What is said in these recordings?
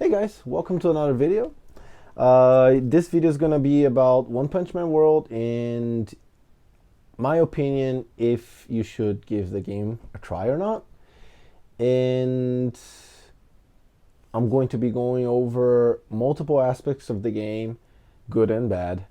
Hey guys, welcome to another video. This video is gonna be about One Punch Man World and my opinion if you should give the game a try or not. And I'm going to be going over multiple aspects of the game, good and bad,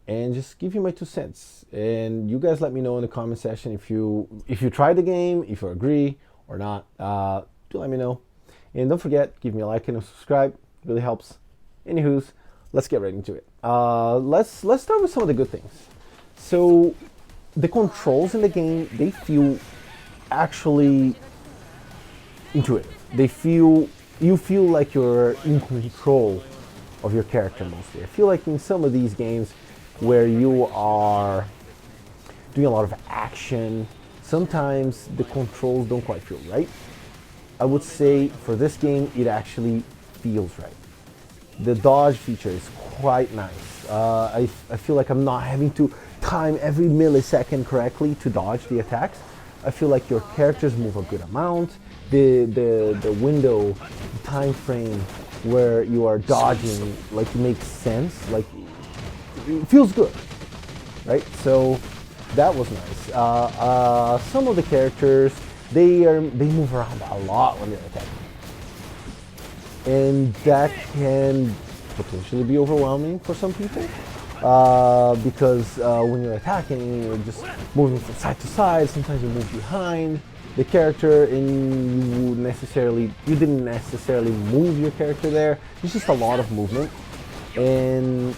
and just give you my 2 cents. And you guys let me know in the comment section if you tried the game, if you agree or not. Do let me know. And don't forget, give me a like and a subscribe. It really helps. Anywho's, let's get right into it. Let's start with some of the good things. So, the controls in the game, they feel actually intuitive. You feel like you're in control of your character mostly. I feel like in some of these games where you are doing a lot of action, sometimes the controls don't quite feel right. I would say for this game, it actually feels right. The dodge feature is quite nice. I feel like I'm not having to time every millisecond correctly to dodge the attacks. I feel like your characters move a good amount. The window, the time frame where you are dodging, like, makes sense. Like, it feels good, right? So that was nice. Some of the characters, they move around a lot when they're attacking, and that can potentially be overwhelming for some people because when you're attacking, you're just moving from side to side. Sometimes you move behind the character, and you didn't necessarily move your character there. It's just a lot of movement, and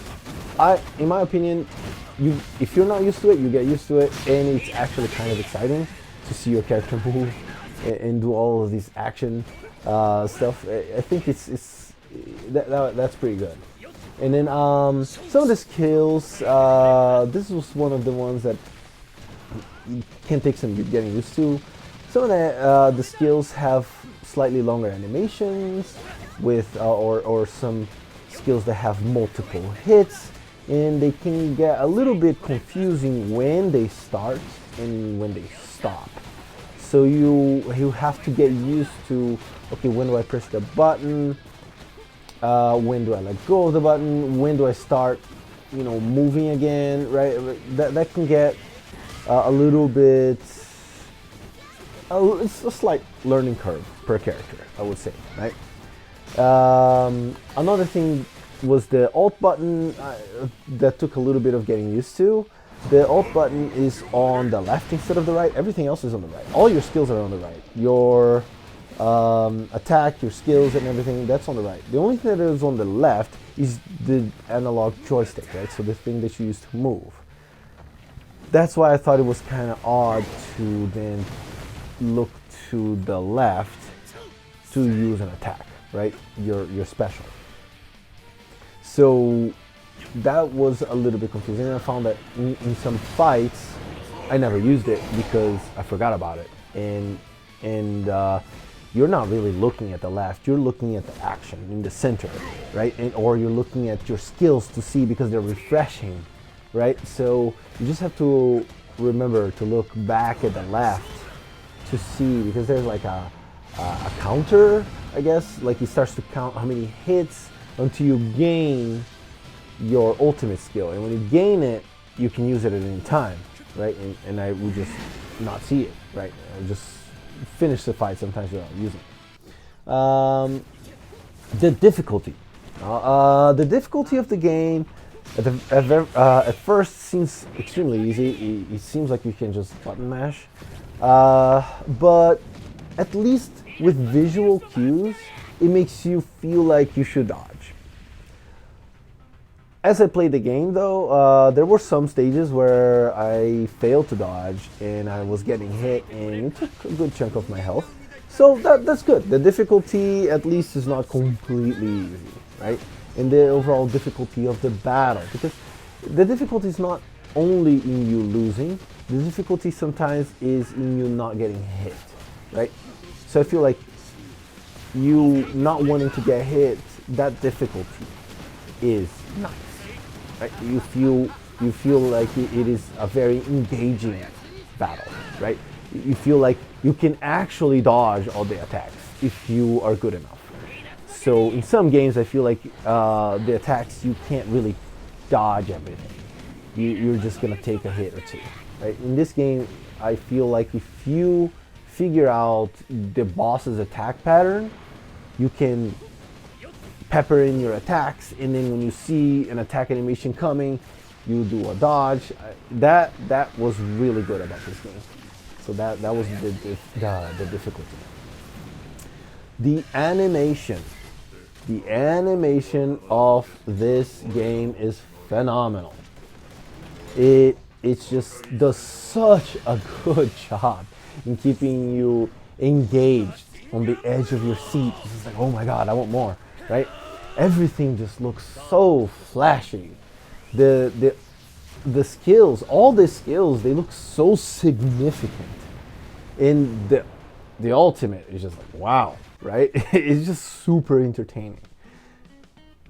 in my opinion, if you're not used to it, you get used to it, and it's actually kind of exciting to see your character move and do all of these action stuff. I think that's pretty good. And then some of the skills, this was one of the ones that can take some getting used to. Some of the skills have slightly longer animations with or some skills that have multiple hits, and they can get a little bit confusing when they start and when they stop. So you have to get used to, okay, when do I press the button? When do I let go of the button? When do I start, moving again, right? That can get a little bit, it's a slight learning curve per character, I would say, right? Another thing was the Alt button that took a little bit of getting used to. The Alt button is on the left instead of the right. Everything else is on the right. All your skills are on the right. Your attack, your skills, and everything, that's on the right. The only thing that is on the left is the analog joystick, right? So the thing that you use to move. That's why I thought it was kind of odd to then look to the left to use an attack, right? Your special. So that was a little bit confusing, and I found that in some fights I never used it because I forgot about it, and you're not really looking at the left, you're looking at the action in the center, right? Or you're looking at your skills to see because they're refreshing, right? So you just have to remember to look back at the left to see, because there's like a counter, I guess, like it starts to count how many hits until you gain your ultimate skill, and when you gain it, you can use it at any time, right? And I would just not see it, right? I would just finish the fight sometimes without using it. The difficulty. The difficulty of the game at first seems extremely easy. It seems like you can just button mash, but at least with visual cues, it makes you feel like you should dodge. As I played the game, though, there were some stages where I failed to dodge and I was getting hit, and it took a good chunk of my health. So that's good. The difficulty, at least, is not completely easy, right? And the overall difficulty of the battle, because the difficulty is not only in you losing, the difficulty sometimes is in you not getting hit, right? So I feel like you not wanting to get hit, that difficulty is nice. Right? You feel like it is a very engaging battle, right? You feel like you can actually dodge all the attacks if you are good enough. So in some games, I feel like the attacks you can't really dodge everything. You're just gonna take a hit or two. Right? In this game, I feel like if you figure out the boss's attack pattern, you can pepper in your attacks, and then when you see an attack animation coming, you do a dodge. That was really good about this game. So that was the difficulty. The animation of this game is phenomenal. It just does such a good job in keeping you engaged on the edge of your seat. It's just like, oh my god, I want more, right? Everything just looks so flashy. The skills, all the skills, they look so significant. And the ultimate is just like, wow, right? It's just super entertaining.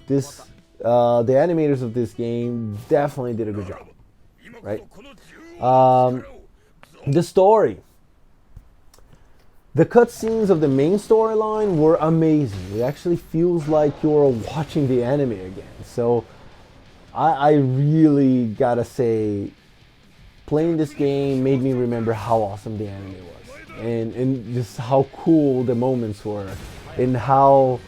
This the animators of this game definitely did a good job, right? The story. The cutscenes of the main storyline were amazing. It actually feels like you're watching the anime again. So I really gotta say, playing this game made me remember how awesome the anime was, and just how cool the moments were, and how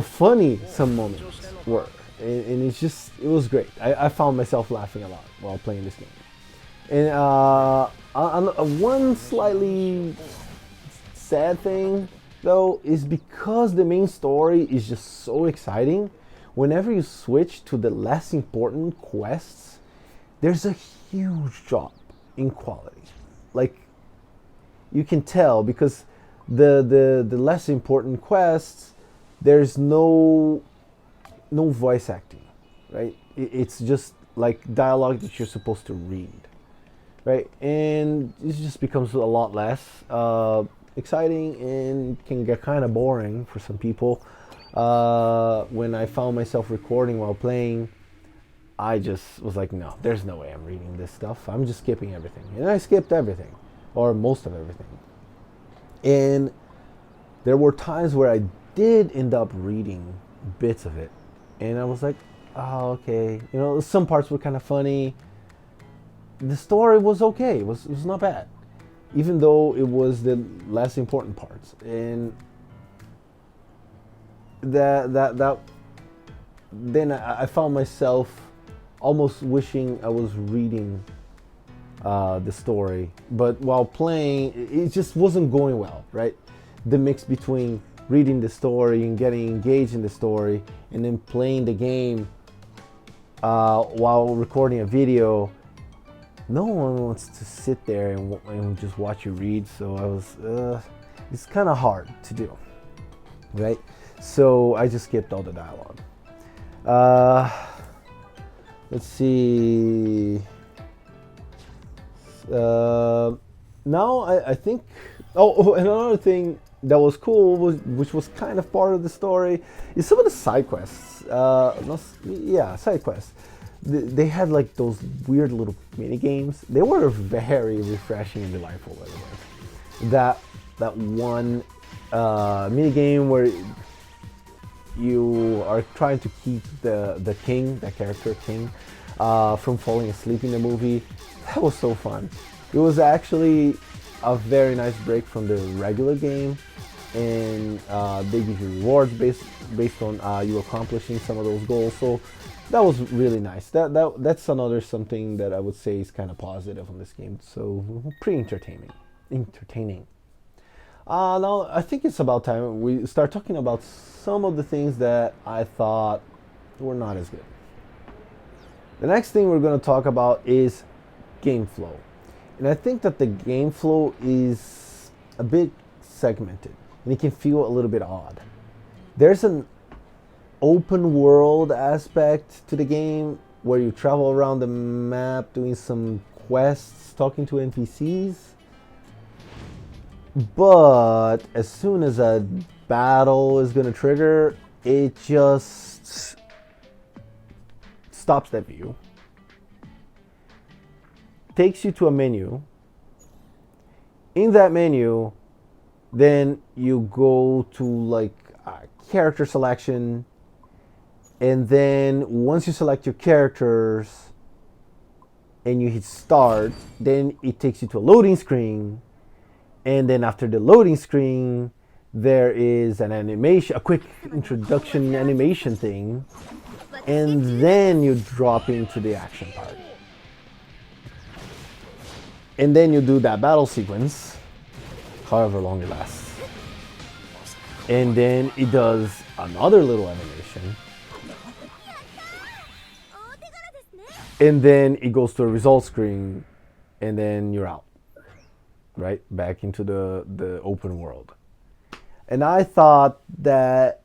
funny some moments were, and it was great. I found myself laughing a lot while playing this game. And on one slightly sad thing though is because the main story is just so exciting. Whenever you switch to the less important quests, there's a huge drop in quality. Like, you can tell because the less important quests, there's no voice acting, right? It's just like dialogue that you're supposed to read, right? And it just becomes a lot less exciting and can get kind of boring for some people. When I found myself recording while playing, I just was like, no, there's no way I'm reading this stuff. I'm just skipping everything. And I skipped everything, or most of everything. And there were times where I did end up reading bits of it. And I was like, oh, okay. You know, some parts were kind of funny. The story was okay. It was not bad, even though it was the less important parts. And that then I found myself almost wishing I was reading the story, but while playing, it just wasn't going well, right? The mix between reading the story and getting engaged in the story, and then playing the game while recording a video. No one wants to sit there and just watch you read, so I was, it's kind of hard to do, right? So I just skipped all the dialogue. Let's see. Now I think. Oh, and another thing that was cool, which was kind of part of the story, is some of the side quests. Side quests. They had like those weird little mini games. They were very refreshing and delightful. By the way, that one mini game where you are trying to keep the king, the character king, from falling asleep in the movie. That was so fun. It was actually a very nice break from the regular game, and they give you rewards based on you accomplishing some of those goals. So that was really nice. That's another something that I would say is kind of positive on this game. So pretty entertaining. Now I think it's about time we start talking about some of the things that I thought were not as good. The next thing we're going to talk about is game flow. And I think that the game flow is a bit segmented, and it can feel a little bit odd. There's an open world aspect to the game where you travel around the map doing some quests, talking to NPCs. But as soon as a battle is going to trigger, it just stops that view, takes you to a menu. In that menu, then you go to like character selection, and then once you select your characters and you hit start, then it takes you to a loading screen, and then after the loading screen there is an animation, a quick introduction animation thing, and then you drop into the action part. And then you do that battle sequence, however long it lasts. And then it does another little animation. And then it goes to a results screen, and then you're out, right? Back into the open world. And I thought that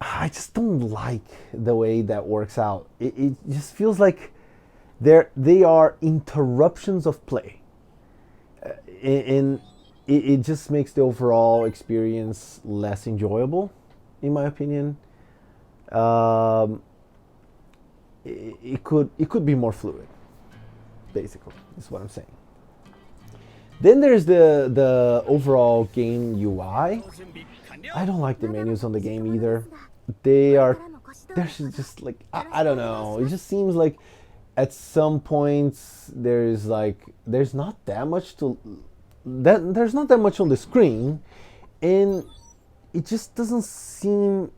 I just don't like the way that works out. It just feels like they are interruptions of play. And it just makes the overall experience less enjoyable, in my opinion. It could be more fluid, basically, is what I'm saying. Then there's the overall game UI. I don't like the menus on the game either. They're just like, I don't know. It just seems like at some points there's not that much there's not that much on the screen, and it just doesn't seem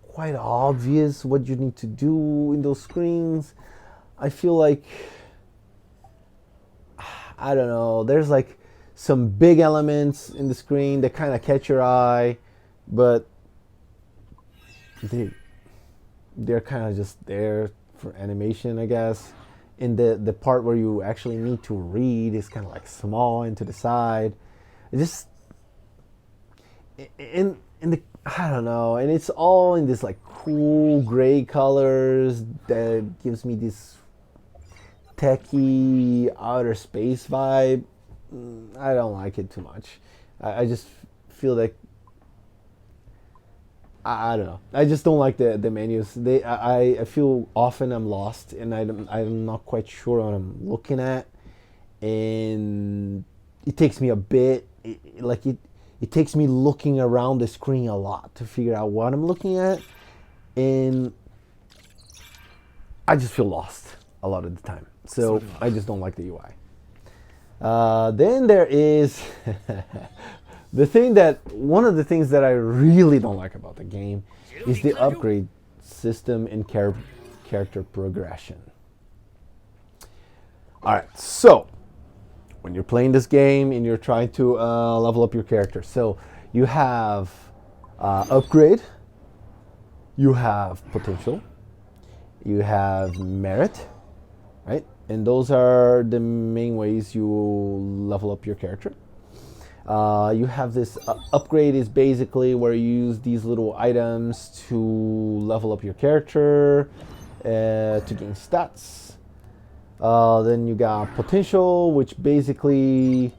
quite obvious what you need to do in those screens. I feel like, I don't know, there's like some big elements in the screen that kind of catch your eye, but they're kind of just there for animation, I guess. And the part where you actually need to read is kind of like small and to the side. It just, in the, I don't know, and it's all in this like cool gray colors that gives me this techie outer space vibe. I don't like it too much. I just feel like, I don't know. I just don't like the menus. I feel often I'm lost and I'm not quite sure what I'm looking at, and it takes me a bit. It takes me looking around the screen a lot to figure out what I'm looking at, and I just feel lost a lot of the time. So I just don't like the UI. Then there is one of the things that I really don't like about the game is the upgrade system and character progression. Alright, so when you're playing this game and you're trying to level up your character, so you have upgrade, you have potential, you have merit, right? And those are the main ways you level up your character. You have this upgrade is basically where you use these little items to level up your character, to gain stats. Then you got potential, which basically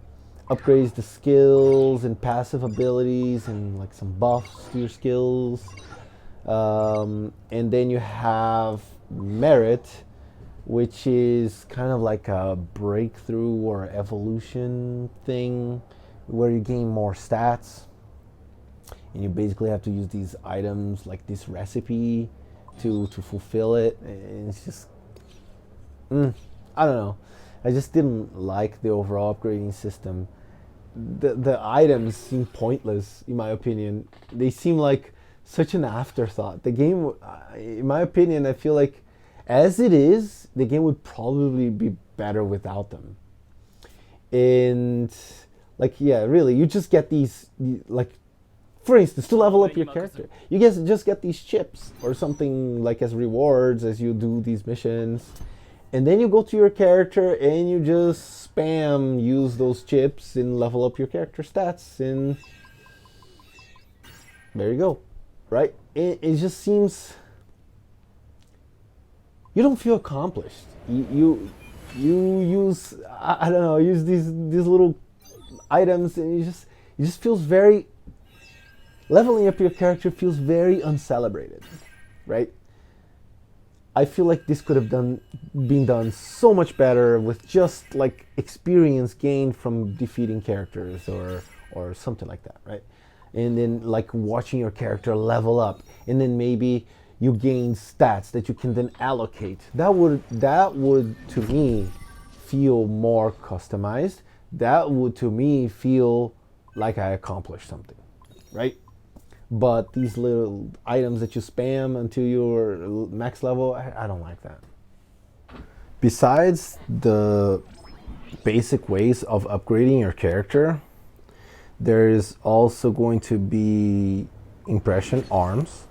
upgrades the skills and passive abilities and like some buffs to your skills. And then you have merit, which is kind of like a breakthrough or evolution thing where you gain more stats, and you basically have to use these items like this recipe to fulfill it. And it's just, I don't know. I just didn't like the overall upgrading system. The items seem pointless, in my opinion. They seem like such an afterthought. The game, in my opinion, I feel like as it is, the game would probably be better without them. And like, yeah, really, you just get these, like, for instance, to level up your character, you guys just get these chips or something like as rewards as you do these missions. And then you go to your character and you just spam use those chips and level up your character stats, and there you go, right? It just seems, you don't feel accomplished. You use, I don't know, use these little items, and it just feels very, leveling up your character feels very uncelebrated, right? I feel like this could have been done so much better with just like experience gained from defeating characters or something like that, right? and then like watching your character level up, and then maybe you gain stats that you can then allocate. That would to me feel more customized. That would to me feel like I accomplished something, right? But these little items that you spam until you're max level, I don't like that. Besides the basic ways of upgrading your character, there is also going to be impression arms.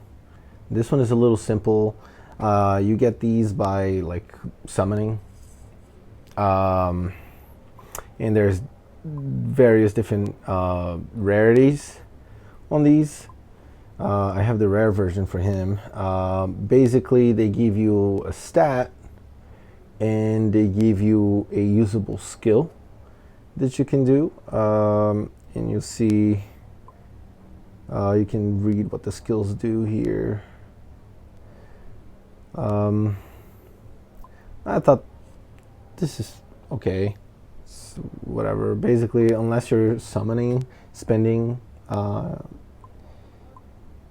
This one is a little simple. You get these by like summoning, and there's various different rarities on these. I have the rare version for him. Basically, they give you a stat and they give you a usable skill that you can do. And you'll see, you can read what the skills do here. I thought this is okay. It's whatever. Basically, unless you're summoning, spending,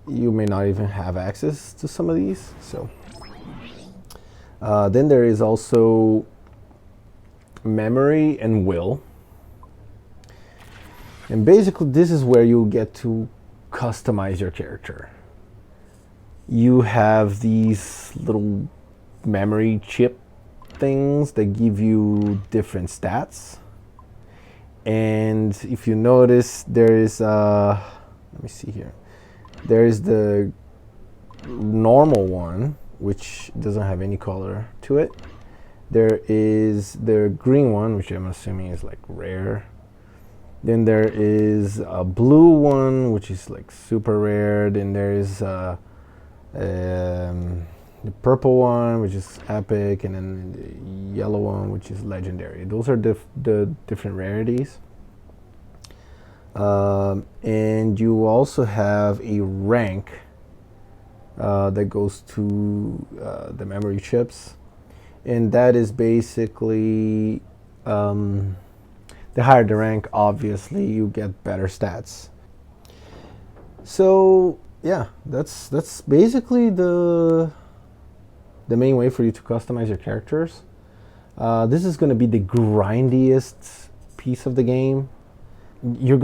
you may not even have access to some of these. So then there is also memory and will. And basically this is where you get to customize your character. You have these little memory chip things that give you different stats. And if you notice, there is let me see here. There is the normal one, which doesn't have any color to it. There is the green one, which I'm assuming is like rare. Then there is a blue one, which is like super rare. Then there is the purple one, which is epic, and then the yellow one, which is legendary. Those are the different rarities. And you also have a rank that goes to the memory chips, and that is basically the higher the rank, obviously you get better stats. So yeah, that's basically the main way for you to customize your characters. This is going to be the grindiest piece of the game. You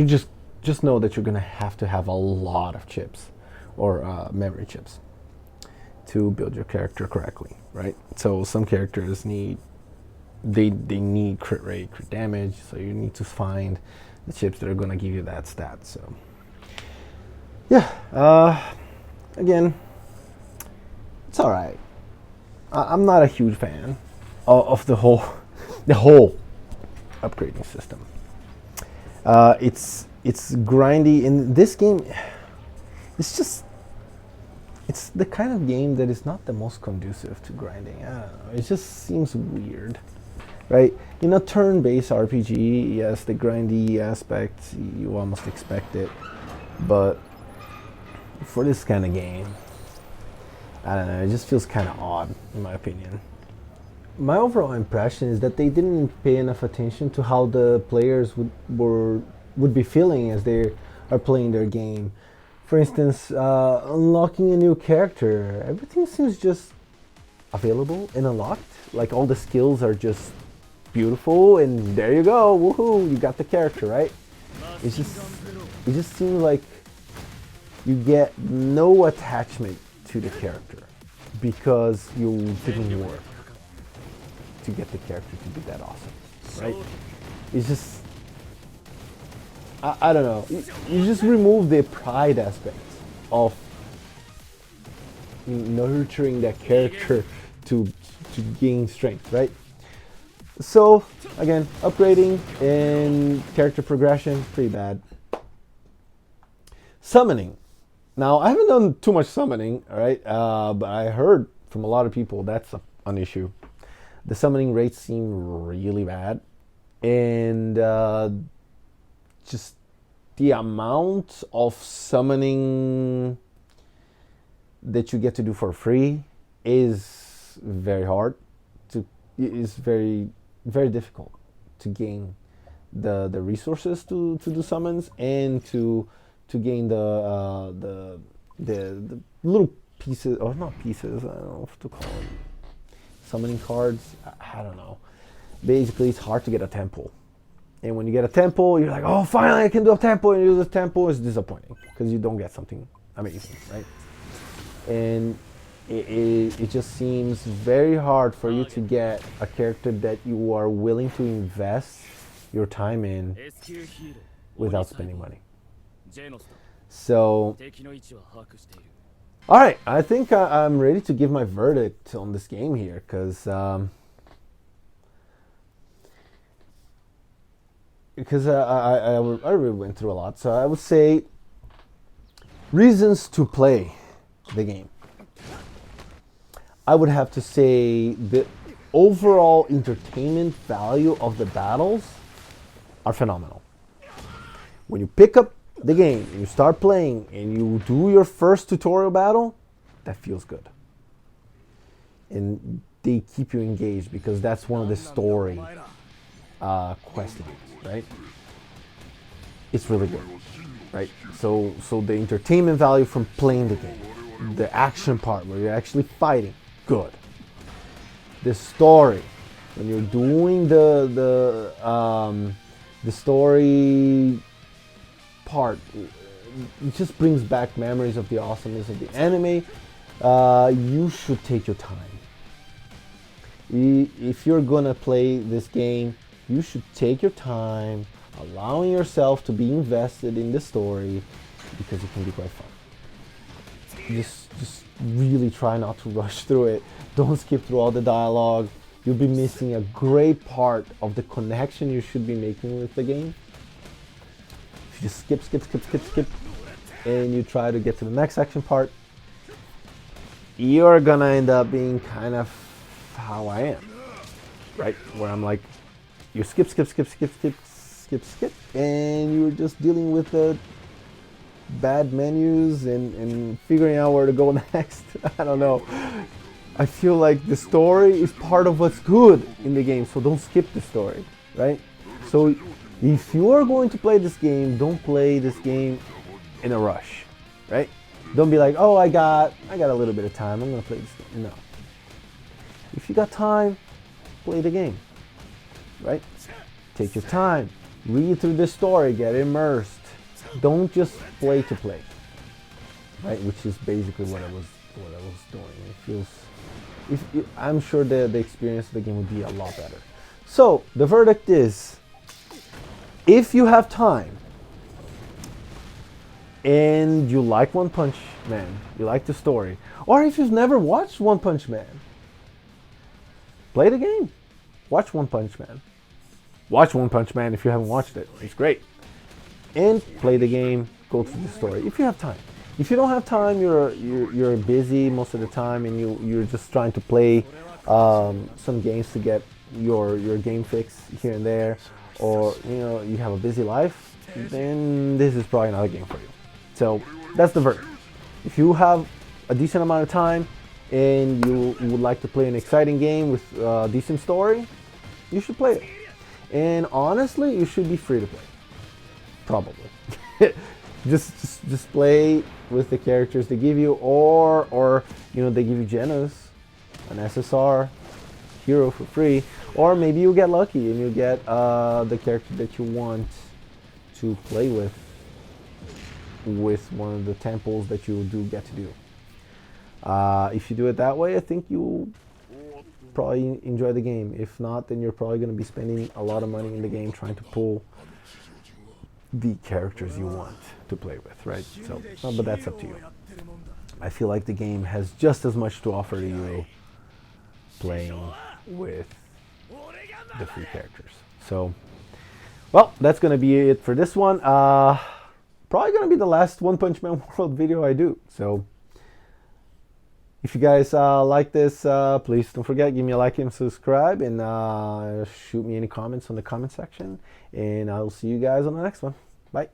just know that you're gonna have to have a lot of chips or memory chips to build your character correctly, right? So some characters need crit rate, crit damage, so you need to find the chips that are gonna give you that stat. So yeah, again, it's all right. I'm not a huge fan of the whole upgrading system. It's grindy in this game. It's the kind of game that is not the most conducive to grinding. I don't know. It just seems weird, right? In a turn-based RPG, yes, the grindy aspect, you almost expect it, but for this kind of game, I don't know, it just feels kind of odd, in my opinion. My overall impression is that they didn't pay enough attention to how the players would be feeling as they are playing their game. For instance, unlocking a new character, everything seems just available and unlocked. Like all the skills are just beautiful, and there you go, woohoo! You got the character, right? It just seems like you get no attachment to the character because you didn't work to get the character to be that awesome, right? It's just, I don't know. You just remove the pride aspect of nurturing that character to gain strength, right? So again, upgrading and character progression, pretty bad. Summoning. Now I haven't done too much summoning, all right? But I heard from a lot of people that's an issue. The summoning rates seem really bad, and just the amount of summoning that you get to do for free is very hard. Is very difficult to gain the resources to do summons and to to gain the little pieces, or not pieces, I don't know what to call them, summoning cards, I don't know. Basically, it's hard to get a temple. And when you get a temple, you're like, oh, finally I can do a temple, and you do the temple, it's disappointing because you don't get something amazing, right? And it just seems very hard for you to get a character that you are willing to invest your time in without spending money. So, all right, I think I'm ready to give my verdict on this game here, because I already went through a lot. So I would say reasons to play the game. I would have to say the overall entertainment value of the battles are phenomenal. When you pick up the game and you start playing and you do your first tutorial battle, that feels good. And they keep you engaged because that's one of the story quest lines, right? It's really good, right? So the entertainment value from playing the game, the action part where you're actually fighting, good. The story, when you're doing the story part, it just brings back memories of the awesomeness of the anime. You should take your time. If you're gonna play this game, you should take your time, allowing yourself to be invested in the story, because it can be quite fun. Just really try not to rush through it. Don't skip through all the dialogue. You'll be missing a great part of the connection you should be making with the game. If you just skip, and you try to get to the next action part, you're gonna end up being kind of how I am, right? Where I'm like, you skip, and you're just dealing with the bad menus and figuring out where to go next. I don't know. I feel like the story is part of what's good in the game, so don't skip the story, right? So if you are going to play this game, don't play this game in a rush, right? Don't be like, oh, I got a little bit of time, I'm gonna play this game. No. If you got time, play the game, right? Take your time, read through the story, get immersed. Don't just play to play, right? Which is basically what I was doing. It feels, I'm sure the experience of the game would be a lot better. So the verdict is, if you have time and you like One Punch Man, you like the story, or if you've never watched One Punch Man, play the game. Watch One Punch Man. Watch One Punch Man if you haven't watched it. It's great. And play the game, go through the story if you have time. If you don't have time, you're busy most of the time, and you're just trying to play some games to get your game fix here and there, or you have a busy life, then this is probably not a game for you. So that's the verdict. If you have a decent amount of time and you would like to play an exciting game with a decent story, you should play it. And honestly, you should be free to play. Probably. just play with the characters they give you, or they give you Genos, an SSR hero for free, or maybe you get lucky and you get the character that you want to play with one of the temples that you do get to do. If you do it that way, I think you'll probably enjoy the game. If not, then you're probably going to be spending a lot of money in the game trying to pull the characters you want to play with, right? So, but that's up to you. I feel like the game has just as much to offer to you playing with the free characters. So, well, that's going to be it for this one. Probably going to be the last One Punch Man World video I do. So, if you guys like this, please don't forget, give me a like and subscribe, and shoot me any comments on the comment section. And I'll see you guys on the next one. Bye.